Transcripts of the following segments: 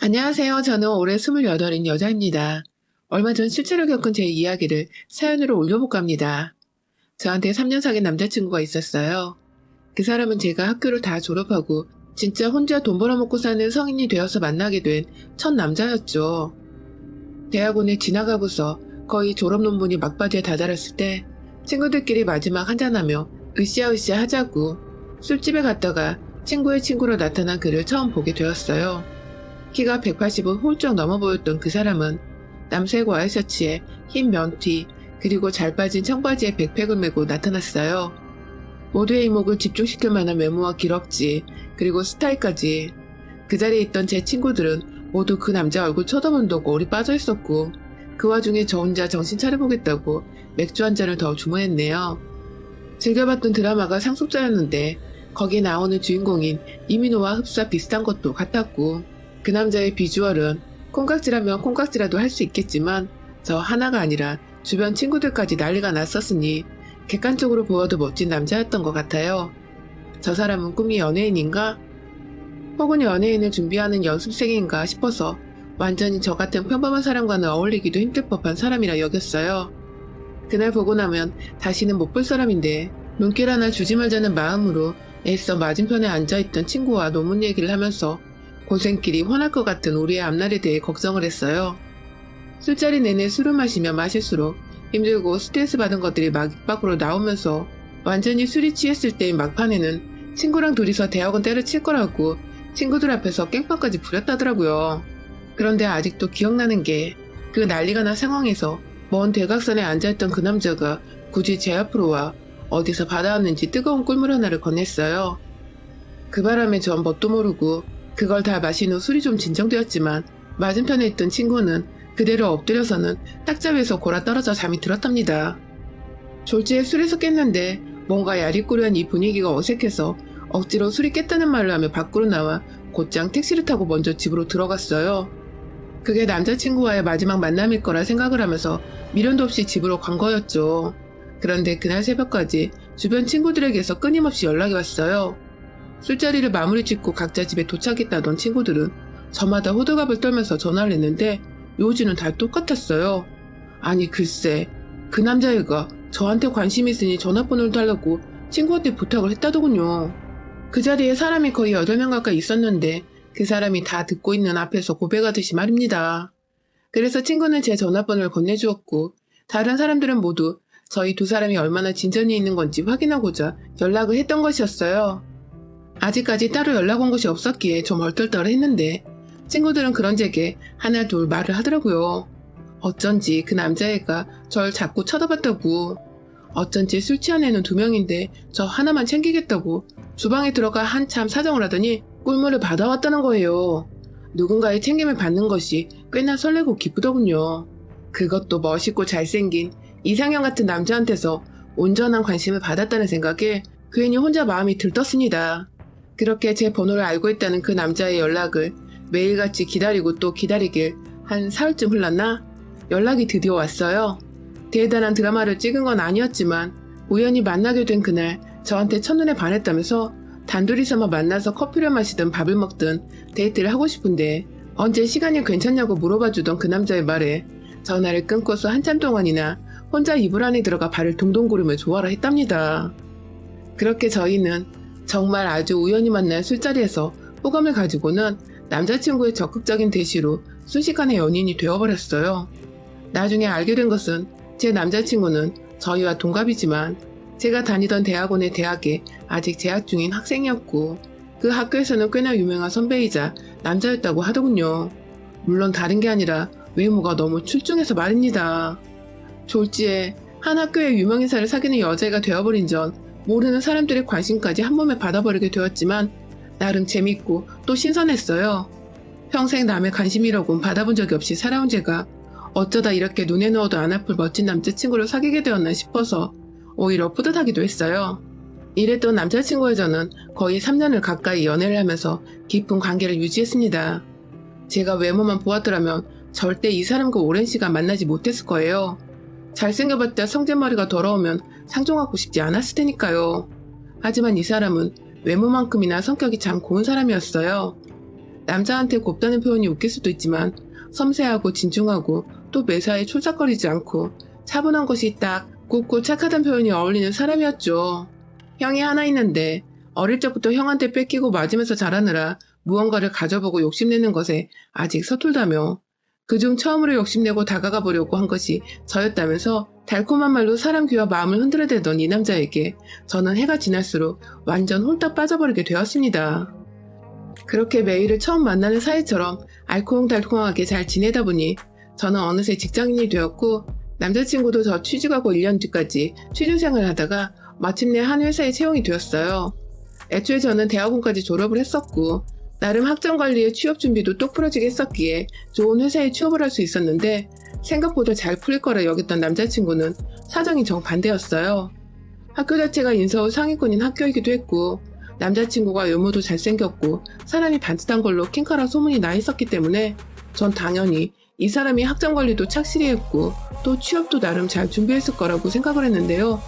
안녕하세요. 저는 올해 28인 여자입니다. 얼마 전 실제로 겪은 제 이야기를 사연으로 올려볼까 합니다. 저한테 3년 사귄 남자친구가 있었어요. 그 사람은 제가 학교를 다 졸업하고 진짜 혼자 돈 벌어먹고 사는 성인이 되어서 만나게 된 첫 남자였죠. 대학원에 지나가고서 거의 졸업 논문이 막바지에 다다랐을 때 친구들끼리 마지막 한잔하며 으쌰으쌰 하자고 술집에 갔다가 친구의 친구로 나타난 그를 처음 보게 되었어요. 키가 180은 훌쩍 넘어 보였던 그 사람은 남색 와이셔츠에 흰 면티 그리고 잘 빠진 청바지에 백팩을 메고 나타났어요. 모두의 이목을 집중시킬 만한 외모와 기럭지 그리고 스타일까지. 그 자리에 있던 제 친구들은 모두 그 남자 얼굴 쳐다본다고 올이 빠져 있었고 그 와중에 저 혼자 정신 차려보겠다고 맥주 한 잔을 더 주문했네요. 즐겨봤던 드라마가 상속자였는데 거기 나오는 주인공인 이민호와 흡사 비슷한 것도 같았고 그 남자의 비주얼은 콩깍지라면 콩깍지라도 할 수 있겠지만 저 하나가 아니라 주변 친구들까지 난리가 났었으니 객관적으로 보아도 멋진 남자였던 것 같아요. 저 사람은 꿈이 연예인인가? 혹은 연예인을 준비하는 연습생인가 싶어서 완전히 저 같은 평범한 사람과는 어울리기도 힘들 법한 사람이라 여겼어요. 그날 보고 나면 다시는 못 볼 사람인데 눈길 하나 주지 말자는 마음으로 애써 맞은편에 앉아있던 친구와 논문 얘기를 하면서 고생길이 훤할 것 같은 우리의 앞날에 대해 걱정을 했어요. 술자리 내내 술을 마시며 마실수록 힘들고 스트레스 받은 것들이 막 입 밖으로 나오면서 완전히 술이 취했을 때의 막판에는 친구랑 둘이서 대학원 때려칠 거라고 친구들 앞에서 깽판까지 부렸다더라고요. 그런데 아직도 기억나는 게 그 난리가 난 상황에서 먼 대각선에 앉아있던 그 남자가 굳이 제 앞으로 와 어디서 받아왔는지 뜨거운 꿀물 하나를 건넸어요. 그 바람에 전 뭣도 모르고 그걸 다 마신 후 술이 좀 진정되었지만 맞은편에 있던 친구는 그대로 엎드려서는 딱자 위에서 골아 떨어져 잠이 들었답니다. 졸지에 술에서 깼는데 뭔가 야리꾸리한 이 분위기가 어색해서 억지로 술이 깼다는 말을 하며 밖으로 나와 곧장 택시를 타고 먼저 집으로 들어갔어요. 그게 남자친구와의 마지막 만남일 거라 생각을 하면서 미련도 없이 집으로 간 거였죠. 그런데 그날 새벽까지 주변 친구들에게서 끊임없이 연락이 왔어요. 술자리를 마무리 짓고 각자 집에 도착했다던 친구들은 저마다 호들갑을 떨면서 전화를 했는데 요지는 다 똑같았어요. 아니 글쎄 그 남자애가 저한테 관심 있으니 전화번호를 달라고 친구한테 부탁을 했다더군요. 그 자리에 사람이 거의 8명 가까이 있었는데 그 사람이 다 듣고 있는 앞에서 고백하듯이 말입니다. 그래서 친구는 제 전화번호를 건네주었고 다른 사람들은 모두 저희 두 사람이 얼마나 진전이 있는 건지 확인하고자 연락을 했던 것이었어요. 아직까지 따로 연락 온 것이 없었기에 좀 얼떨떨했는데 친구들은 그런 제게 하나 둘 말을 하더라고요. 어쩐지 그 남자애가 절 자꾸 쳐다봤다고. 어쩐지 술 취한 애는 2명인데 저 하나만 챙기겠다고 주방에 들어가 한참 사정을 하더니 꿀물을 받아왔다는 거예요. 누군가의 챙김을 받는 것이 꽤나 설레고 기쁘더군요. 그것도 멋있고 잘생긴 이상형 같은 남자한테서 온전한 관심을 받았다는 생각에 괜히 혼자 마음이 들떴습니다. 그렇게 제 번호를 알고 있다는 그 남자의 연락을 매일같이 기다리고 또 기다리길 한 사흘쯤 흘렀나? 연락이 드디어 왔어요. 대단한 드라마를 찍은 건 아니었지만 우연히 만나게 된 그날 저한테 첫눈에 반했다면서 단둘이서만 만나서 커피를 마시든 밥을 먹든 데이트를 하고 싶은데 언제 시간이 괜찮냐고 물어봐주던 그 남자의 말에 전화를 끊고서 한참 동안이나 혼자 이불 안에 들어가 발을 동동 구르며 좋아라 했답니다. 그렇게 저희는 정말 아주 우연히 만난 술자리에서 호감을 가지고는 남자친구의 적극적인 대시로 순식간에 연인이 되어버렸어요. 나중에 알게 된 것은 제 남자친구는 저희와 동갑이지만 제가 다니던 대학원의 대학에 아직 재학 중인 학생이었고 그 학교에서는 꽤나 유명한 선배이자 남자였다고 하더군요. 물론 다른 게 아니라 외모가 너무 출중해서 말입니다. 졸지에 한 학교의 유명인사를 사귀는 여자애가 되어버린 전 모르는 사람들의 관심까지 한 몸에 받아버리게 되었지만 나름 재밌고 또 신선했어요. 평생 남의 관심이라고는 받아본 적이 없이 살아온 제가 어쩌다 이렇게 눈에 넣어도 안 아플 멋진 남자친구를 사귀게 되었나 싶어서 오히려 뿌듯하기도 했어요. 이랬던 남자친구와 저는 거의 3년을 가까이 연애를 하면서 깊은 관계를 유지했습니다. 제가 외모만 보았더라면 절대 이 사람과 오랜 시간 만나지 못했을 거예요. 잘생겨봤자 성질머리가 더러우면 상종하고 싶지 않았을 테니까요. 하지만 이 사람은 외모만큼이나 성격이 참 고운 사람이었어요. 남자한테 곱다는 표현이 웃길 수도 있지만 섬세하고 진중하고 또 매사에 촐싹거리지 않고 차분한 것이 딱 곱고 착하단 표현이 어울리는 사람이었죠. 형이 하나 있는데 어릴 적부터 형한테 뺏기고 맞으면서 자라느라 무언가를 가져보고 욕심내는 것에 아직 서툴다며 그중 처음으로 욕심내고 다가가 보려고 한 것이 저였다면서 달콤한 말로 사람 귀와 마음을 흔들어대던 이 남자에게 저는 해가 지날수록 완전 홀딱 빠져버리게 되었습니다. 그렇게 매일을 처음 만나는 사이처럼 알콩달콩하게 잘 지내다 보니 저는 어느새 직장인이 되었고 남자친구도 저 취직하고 1년 뒤까지 취준생활을 하다가 마침내 한 회사에 채용이 되었어요. 애초에 저는 대학원까지 졸업을 했었고 나름 학점관리에 취업 준비도 똑부러지게 했었기에 좋은 회사에 취업을 할 수 있었는데 생각보다 잘 풀릴 거라 여겼던 남자친구는 사정이 정반대였어요. 학교 자체가 인서울 상위권인 학교이기도 했고 남자친구가 외모도 잘생겼고 사람이 반듯한 걸로 킹카라 소문이 나 있었기 때문에 전 당연히 이 사람이 학점관리도 착실히 했고 또 취업도 나름 잘 준비했을 거라고 생각을 했는데요.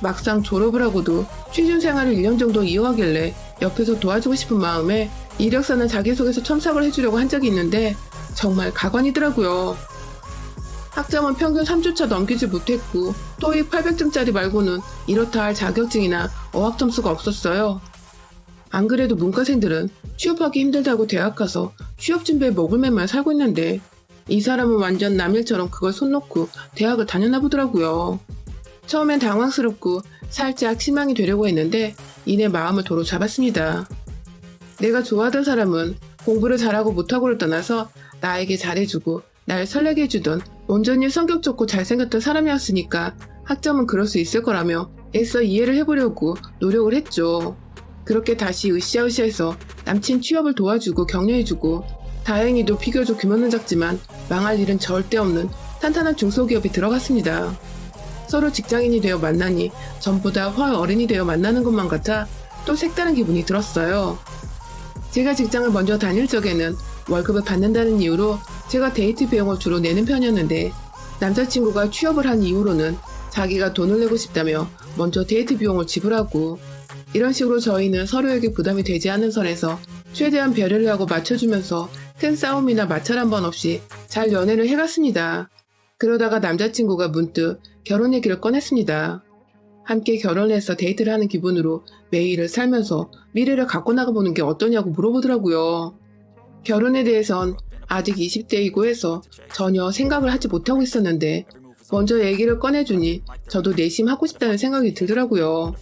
막상 졸업을 하고도 취준생활을 1년 정도 이어가길래 옆에서 도와주고 싶은 마음에 이력서나 자기소개서 첨삭을 해주려고 한 적이 있는데 정말 가관이더라고요. 학점은 평균 3주차 넘기지 못했고 토익 800점짜리 말고는 이렇다 할 자격증이나 어학 점수가 없었어요. 안 그래도 문과생들은 취업하기 힘들다고 대학 가서 취업 준비에 목을 매며 살고 있는데 이 사람은 완전 남일처럼 그걸 손 놓고 대학을 다녔나 보더라고요. 처음엔 당황스럽고 살짝 실망이 되려고 했는데 이내 마음을 도로 잡았습니다. 내가 좋아하던 사람은 공부를 잘하고 못하고를 떠나서 나에게 잘해주고 날 설레게 해주던 온전히 성격 좋고 잘생겼던 사람이었으니까 학점은 그럴 수 있을 거라며 애써 이해를 해보려고 노력을 했죠. 그렇게 다시 으쌰으쌰해서 남친 취업을 도와주고 격려해주고 다행히도 비교적 규모는 작지만 망할 일은 절대 없는 탄탄한 중소기업에 들어갔습니다. 서로 직장인이 되어 만나니 전보다 훨 어른이 되어 만나는 것만 같아 또 색다른 기분이 들었어요. 제가 직장을 먼저 다닐 적에는 월급을 받는다는 이유로 제가 데이트 비용을 주로 내는 편이었는데 남자친구가 취업을 한 이후로는 자기가 돈을 내고 싶다며 먼저 데이트 비용을 지불하고 이런 식으로 저희는 서로에게 부담이 되지 않는 선에서 최대한 배려를 하고 맞춰주면서 큰 싸움이나 마찰 한 번 없이 잘 연애를 해갔습니다. 그러다가 남자친구가 문득 결혼 얘기를 꺼냈습니다. 함께 결혼해서 데이트를 하는 기분으로 매일을 살면서 미래를 갖고 나가보는 게 어떠냐고 물어보더라고요. 결혼에 대해선 아직 20대이고 해서 전혀 생각을 하지 못하고 있었는데 먼저 얘기를 꺼내주니 저도 내심 하고 싶다는 생각이 들더라고요.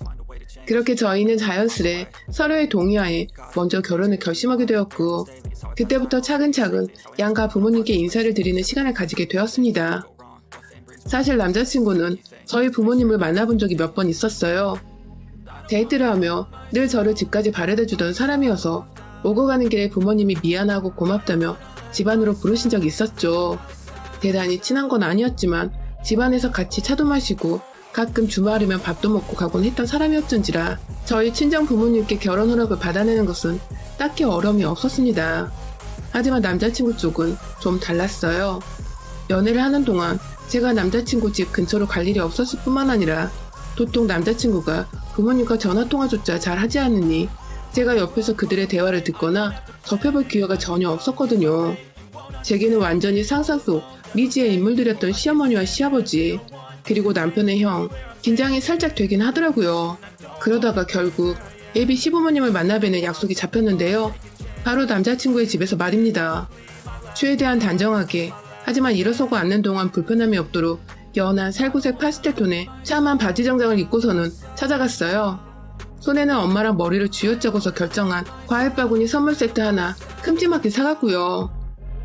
그렇게 저희는 자연스레 서로의 동의하에 먼저 결혼을 결심하게 되었고 그때부터 차근차근 양가 부모님께 인사를 드리는 시간을 가지게 되었습니다. 사실 남자친구는 저희 부모님을 만나본 적이 몇 번 있었어요. 데이트를 하며 늘 저를 집까지 바래다주던 사람이어서 오고 가는 길에 부모님이 미안하고 고맙다며 집안으로 부르신 적이 있었죠. 대단히 친한 건 아니었지만 집안에서 같이 차도 마시고 가끔 주말이면 밥도 먹고 가곤 했던 사람이었던지라 저희 친정 부모님께 결혼 허락을 받아내는 것은 딱히 어려움이 없었습니다. 하지만 남자친구 쪽은 좀 달랐어요. 연애를 하는 동안 제가 남자친구 집 근처로 갈 일이 없었을 뿐만 아니라 도통 남자친구가 부모님과 전화통화조차 잘 하지 않으니 제가 옆에서 그들의 대화를 듣거나 접해볼 기회가 전혀 없었거든요. 제게는 완전히 상상 속 미지의 인물들이었던 시어머니와 시아버지 그리고 남편의 형 긴장이 살짝 되긴 하더라고요. 그러다가 결국 예비 시부모님을 만나뵈는 약속이 잡혔는데요. 바로 남자친구의 집에서 말입니다. 최대한 단정하게 하지만 일어서고 앉는 동안 불편함이 없도록 연한 살구색 파스텔 톤의 참한 바지 정장을 입고서는 찾아갔어요. 손에는 엄마랑 머리를 쥐어짜고서 결정한 과일 바구니 선물 세트 하나 큼지막하게 사갔고요.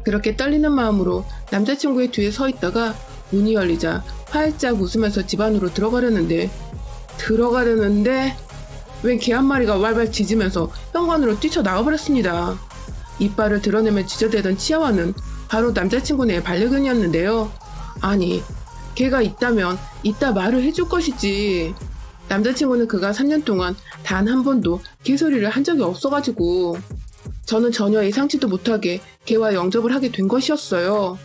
그렇게 떨리는 마음으로 남자친구의 뒤에 서 있다가 문이 열리자 활짝 웃으면서 집 안으로 들어가려는데 웬 개 한 마리가 왈왈 짖으면서 현관으로 뛰쳐나와버렸습니다. 이빨을 드러내며 지저대던 치아와는 바로 남자친구네 반려견이었는데요. 아니, 걔가 있다면 이따 말을 해줄 것이지. 남자친구는 그가 3년 동안 단 한 번도 개소리를 한 적이 없어가지고 저는 전혀 예상치도 못하게 걔와 영접을 하게 된 것이었어요.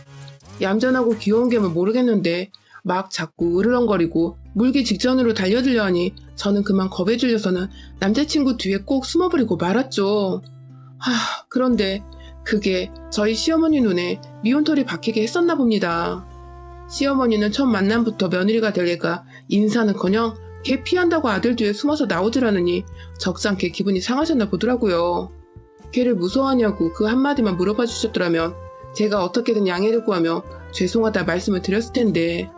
얌전하고 귀여운 gem을 모르겠는데 막 자꾸 으르렁거리고 물기 직전으로 달려들려 하니 저는 그만 겁에 질려서는 남자친구 뒤에 꼭 숨어버리고 말았죠. 그런데 그게 저희 시어머니 눈에 미운털이 박히게 했었나 봅니다. 시어머니는 첫 만남부터 며느리가 될 애가 인사는커녕 걔 피한다고 아들 뒤에 숨어서 나오더라느니 적잖게 기분이 상하셨나 보더라고요. 걔를 무서워하냐고 그 한마디만 물어봐 주셨더라면 제가 어떻게든 양해를 구하며 죄송하다 말씀을 드렸을 텐데,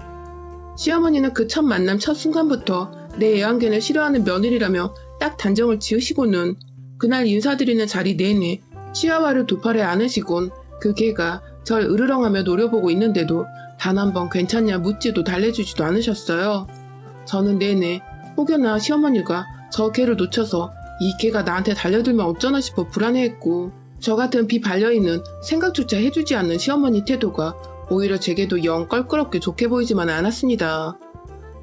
시어머니는 그 첫 만남 첫 순간부터 내 애완견을 싫어하는 며느리라며 딱 단정을 지으시고는 그날 인사드리는 자리 내내 치아와를 두 팔에 안으시곤 그 개가 절 으르렁하며 노려보고 있는데도 단 한 번 괜찮냐 묻지도 달래주지도 않으셨어요. 저는 내내 혹여나 시어머니가 저 개를 놓쳐서 이 개가 나한테 달려들면 어쩌나 싶어 불안해했고, 저 같은 비반려인은 생각조차 해주지 않는 시어머니 태도가 오히려 제게도 영 껄끄럽게 좋게 보이지만 않았습니다.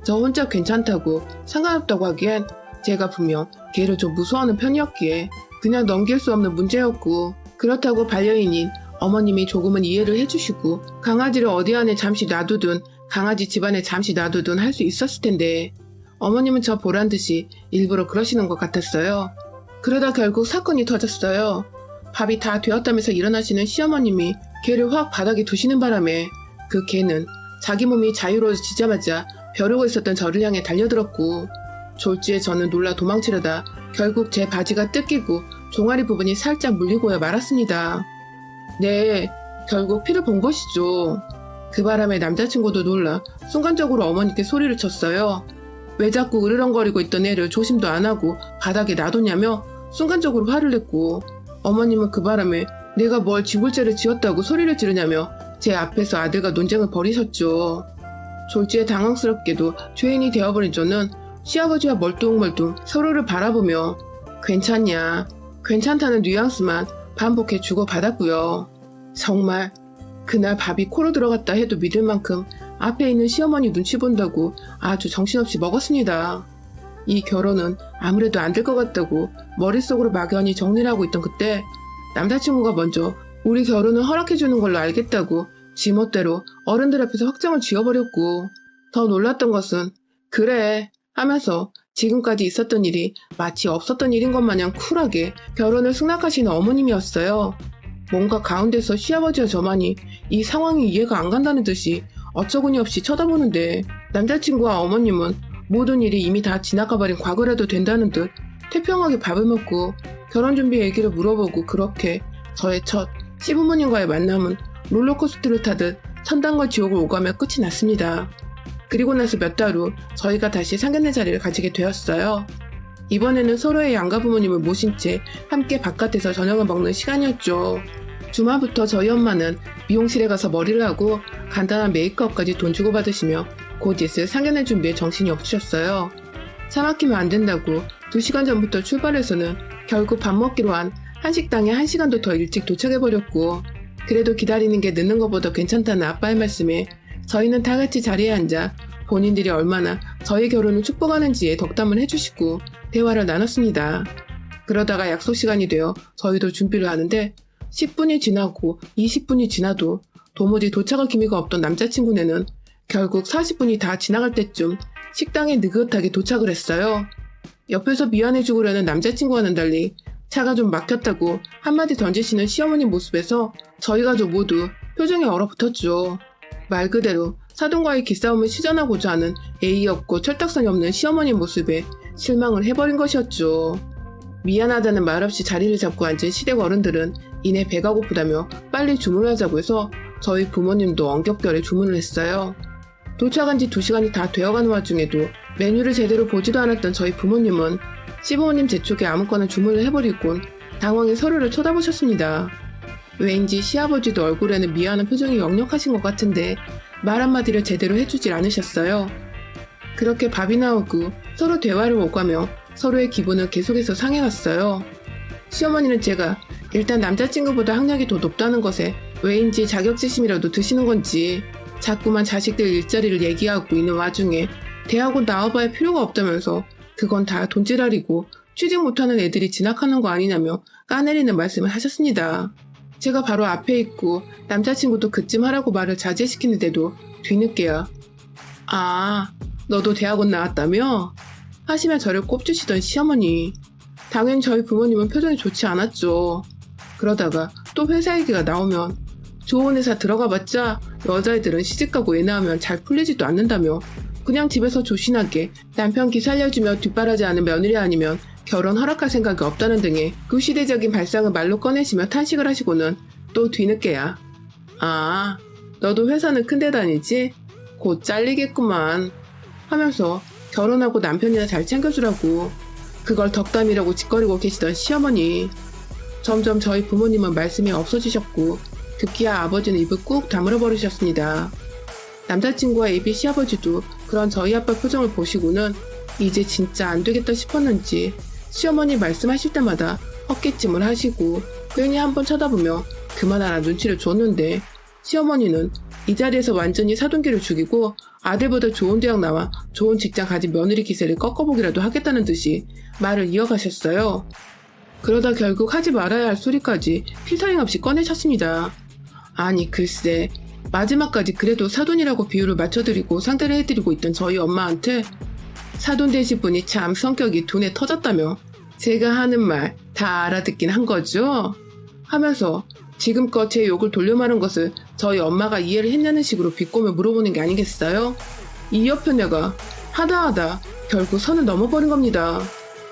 저 혼자 괜찮다고 상관없다고 하기엔 제가 분명 개를 좀 무서워하는 편이었기에 그냥 넘길 수 없는 문제였고, 그렇다고 반려인인 어머님이 조금은 이해를 해주시고 강아지를 어디 안에 잠시 놔두든 강아지 집안에 잠시 놔두든 할 수 있었을 텐데, 어머님은 저 보란 듯이 일부러 그러시는 것 같았어요. 그러다 결국 사건이 터졌어요. 밥이 다 되었다면서 일어나시는 시어머님이 개를 확 바닥에 두시는 바람에 그 개는 자기 몸이 자유로워지자마자 벼르고 있었던 저를 향해 달려들었고, 졸지에 저는 놀라 도망치려다 결국 제 바지가 뜯기고 종아리 부분이 살짝 물리고야 말았습니다. 네, 결국 피를 본 것이죠. 그 바람에 남자친구도 놀라 순간적으로 어머니께 소리를 쳤어요. 왜 자꾸 으르렁거리고 있던 애를 조심도 안 하고 바닥에 놔뒀냐며 순간적으로 화를 냈고, 어머님은 그 바람에 내가 뭘 지불죄를 지었다고 소리를 지르냐며 제 앞에서 아들과 논쟁을 벌이셨죠. 졸지에 당황스럽게도 죄인이 되어버린 저는 시아버지와 멀뚱멀뚱 서로를 바라보며 괜찮냐, 괜찮다는 뉘앙스만 반복해 주고받았고요. 정말 그날 밥이 코로 들어갔다 해도 믿을 만큼 앞에 있는 시어머니 눈치 본다고 아주 정신없이 먹었습니다. 이 결혼은 아무래도 안 될 것 같다고 머릿속으로 막연히 정리를 하고 있던 그때 남자친구가 먼저 우리 결혼을 허락해주는 걸로 알겠다고 지멋대로 어른들 앞에서 확정을 지어버렸고, 더 놀랐던 것은 그래 하면서 지금까지 있었던 일이 마치 없었던 일인 것 마냥 쿨하게 결혼을 승낙하시는 어머님이었어요. 뭔가 가운데서 시아버지와 저만이 이 상황이 이해가 안 간다는 듯이 어처구니 없이 쳐다보는데, 남자친구와 어머님은 모든 일이 이미 다 지나가버린 과거라도 된다는 듯 태평하게 밥을 먹고 결혼 준비 얘기를 물어보고, 그렇게 저의 첫 시부모님과의 만남은 롤러코스터를 타듯 천당과 지옥을 오가며 끝이 났습니다. 그리고 나서 몇 달 후 저희가 다시 상견례 자리를 가지게 되었어요. 이번에는 서로의 양가 부모님을 모신 채 함께 바깥에서 저녁을 먹는 시간이었죠. 주말부터 저희 엄마는 미용실에 가서 머리를 하고 간단한 메이크업까지 돈 주고 받으시며 곧 있을 상견례 준비에 정신이 없으셨어요. 차 막히면 안 된다고 2시간 전부터 출발해서는 결국 밥 먹기로 한 한식당에 1시간도 더 일찍 도착해버렸고, 그래도 기다리는 게 늦는 것보다 괜찮다는 아빠의 말씀에 저희는 다 같이 자리에 앉아 본인들이 얼마나 저희 결혼을 축복하는지에 덕담을 해주시고 대화를 나눴습니다. 그러다가 약속 시간이 되어 저희도 준비를 하는데 10분이 지나고 20분이 지나도 도무지 도착할 기미가 없던 남자친구네는 결국 40분이 다 지나갈 때쯤 식당에 느긋하게 도착을 했어요. 옆에서 미안해 죽으려는 남자친구와는 달리 차가 좀 막혔다고 한마디 던지시는 시어머니 모습에서 저희 가족 모두 표정이 얼어붙었죠. 말 그대로 사돈과의 기싸움을 시전하고자 하는 예의 없고 철딱선이 없는 시어머니 모습에 실망을 해버린 것이었죠. 미안하다는 말 없이 자리를 잡고 앉은 시댁 어른들은 이내 배가 고프다며 빨리 주문을 하자고 해서 저희 부모님도 엉겹결에 주문을 했어요. 도착한 지 2시간이 다 되어가는 와중에도 메뉴를 제대로 보지도 않았던 저희 부모님은 시부모님 재촉에 아무거나 주문을 해버리곤 당황해 서로를 쳐다보셨습니다. 왠지 시아버지도 얼굴에는 미안한 표정이 역력하신 것 같은데 말 한마디를 제대로 해주질 않으셨어요. 그렇게 밥이 나오고 서로 대화를 오가며 서로의 기분을 계속해서 상해갔어요. 시어머니는 제가 일단 남자친구보다 학력이 더 높다는 것에 왜인지 자격지심이라도 드시는 건지 자꾸만 자식들 일자리를 얘기하고 있는 와중에 대학원 나와봐야 필요가 없다면서 그건 다 돈지랄이고 취직 못하는 애들이 진학하는 거 아니냐며 까내리는 말씀을 하셨습니다. 제가 바로 앞에 있고 남자친구도 그쯤 하라고 말을 자제시키는데도 뒤늦게야 아, 너도 대학원 나왔다며? 하시며 저를 꼽주시던 시어머니. 당연히 저희 부모님은 표정이 좋지 않았죠. 그러다가 또 회사 얘기가 나오면 좋은 회사 들어가봤자 여자애들은 시집가고 애 낳으면 잘 풀리지도 않는다며 그냥 집에서 조신하게 남편 기 살려주며 뒷바라지 않은 며느리 아니면 결혼 허락할 생각이 없다는 등의 구시대적인 발상을 말로 꺼내시며 탄식을 하시고는 또 뒤늦게야. 아, 너도 회사는 큰데 다니지? 곧 잘리겠구만 하면서 결혼하고 남편이나 잘 챙겨주라고 그걸 덕담이라고 짓거리고 계시던 시어머니. 점점 저희 부모님은 말씀이 없어지셨고 급기야 아버지는 입을 꾹 다물어 버리셨습니다. 남자친구와 애비 시아버지도 그런 저희 아빠 표정을 보시고는 이제 진짜 안 되겠다 싶었는지 시어머니 말씀하실 때마다 헛기침을 하시고 괜히 한번 쳐다보며 그만하라 눈치를 줬는데 시어머니는 이 자리에서 완전히 사돈기를 죽이고 아들보다 좋은 대학 나와 좋은 직장 가진 며느리 기세를 꺾어보기라도 하겠다는 듯이 말을 이어가셨어요. 그러다 결국 하지 말아야 할 소리까지 필터링 없이 꺼내셨습니다. 아니 글쎄 마지막까지 그래도 사돈이라고 비율을 맞춰드리고 상대를 해드리고 있던 저희 엄마한테 사돈 되실 분이 참 성격이 둔해 터졌다며 제가 하는 말 다 알아듣긴 한 거죠? 하면서 지금껏 제 욕을 돌려말한 것을 저희 엄마가 이해를 했냐는 식으로 비꼬며 물어보는 게 아니겠어요? 이 옆에내가 하다 결국 선을 넘어버린 겁니다.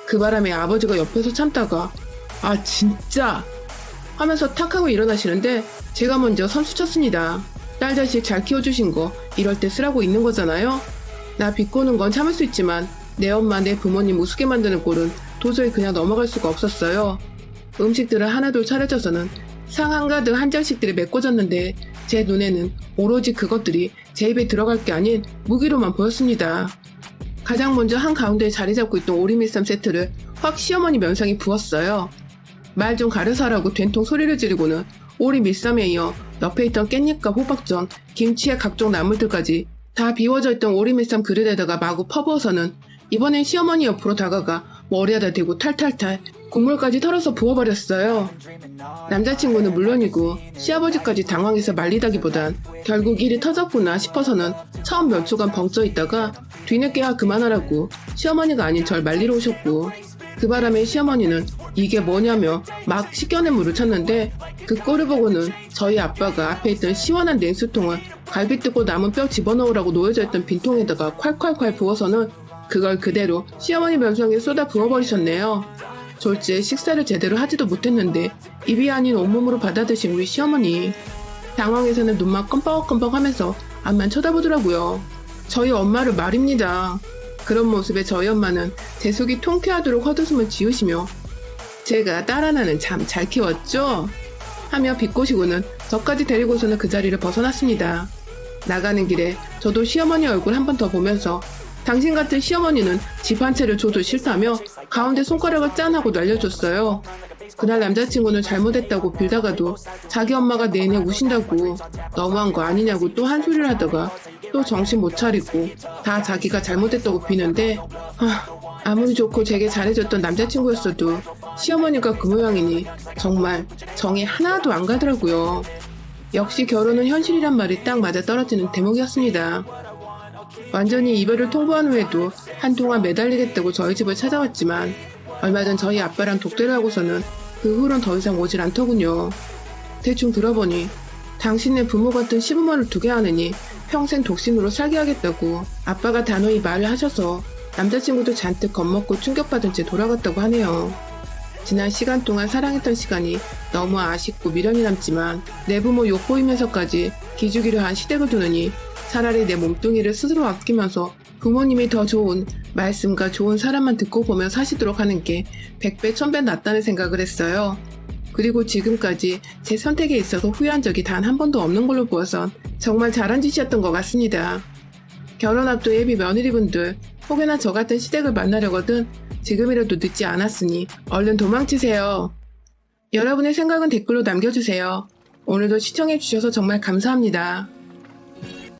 그 바람에 아버지가 옆에서 참다가 아 진짜 하면서 탁 하고 일어나시는데 제가 먼저 선수 쳤습니다. 딸 자식 잘 키워주신 거 이럴 때 쓰라고 있는 거잖아요. 나 비꼬는 건 참을 수 있지만 내 엄마 내 부모님 우습게 만드는 꼴은 도저히 그냥 넘어갈 수가 없었어요. 음식들을 하나둘 차려져서는 상 한가득 한 장씩들이 메꿔졌는데 제 눈에는 오로지 그것들이 제 입에 들어갈 게 아닌 무기로만 보였습니다. 가장 먼저 한가운데에 자리 잡고 있던 오리밀쌈 세트를 확 시어머니 면상에 부었어요. 말 좀 가려서 하라고 된통 소리를 지르고는 오리밀쌈에 이어 옆에 있던 깻잎과 호박전, 김치의 각종 나물들까지 다 비워져 있던 오리밀쌈 그릇에다가 마구 퍼부어서는 이번엔 시어머니 옆으로 다가가 머리에다 대고 탈탈탈 국물까지 털어서 부어버렸어요. 남자친구는 물론이고 시아버지까지 당황해서 말리다기보단 결국 일이 터졌구나 싶어서는 처음 몇 초간 벙쪄 있다가 뒤늦게야 그만하라고 시어머니가 아닌 절 말리러 오셨고 그 바람에 시어머니는 이게 뭐냐며 막 식겨낸 물을 찾는데 그 꼴을 보고는 저희 아빠가 앞에 있던 시원한 냉수통을 갈비 뜯고 남은 뼈 집어넣으라고 놓여져 있던 빈통에다가 콸콸콸 부어서는 그걸 그대로 시어머니 면상에 쏟아 부어버리셨네요. 졸지에 식사를 제대로 하지도 못했는데 입이 아닌 온몸으로 받아드신 우리 시어머니. 당황해서는 눈만 껌뻑껌뻑 하면서 앞만 쳐다보더라고요. 저희 엄마를 말입니다. 그런 모습에 저희 엄마는 제 속이 통쾌하도록 헛웃음을 지으시며 제가 딸 하나는 참 잘 키웠죠? 하며 비꼬시고는 저까지 데리고서는 그 자리를 벗어났습니다. 나가는 길에 저도 시어머니 얼굴 한 번 더 보면서 당신 같은 시어머니는 집 한 채를 줘도 싫다며 가운데 손가락을 짠 하고 날려줬어요. 그날 남자친구는 잘못했다고 빌다가도 자기 엄마가 내내 우신다고 너무한 거 아니냐고 또 한 소리를 하다가 또 정신 못 차리고 다 자기가 잘못했다고 비는데 아무리 좋고 제게 잘해줬던 남자친구였어도 시어머니가 그 모양이니 정말 정이 하나도 안 가더라고요. 역시 결혼은 현실이란 말이 딱 맞아 떨어지는 대목이었습니다. 완전히 이별을 통보한 후에도 한동안 매달리겠다고 저희 집을 찾아왔지만 얼마 전 저희 아빠랑 독대를 하고서는 그 후론 더 이상 오질 않더군요. 대충 들어보니 당신네 부모 같은 시부모를 두게 하느니 평생 독신으로 살게 하겠다고 아빠가 단호히 말을 하셔서 남자친구도 잔뜩 겁먹고 충격받은 채 돌아갔다고 하네요. 지난 시간 동안 사랑했던 시간이 너무 아쉽고 미련이 남지만 내 부모 욕보이면서까지 기죽이려 한 시댁을 두느니 차라리 내 몸뚱이를 스스로 아끼면서 부모님이 더 좋은 말씀과 좋은 사람만 듣고 보며 사시도록 하는 게 100배 1000배 낫다는 생각을 했어요. 그리고 지금까지 제 선택에 있어서 후회한 적이 단 한 번도 없는 걸로 보여선 정말 잘한 짓이었던 것 같습니다. 결혼 앞둔 예비 며느리분들 혹여나 저 같은 시댁을 만나려거든 지금이라도 늦지 않았으니 얼른 도망치세요. 여러분의 생각은 댓글로 남겨주세요. 오늘도 시청해주셔서 정말 감사합니다.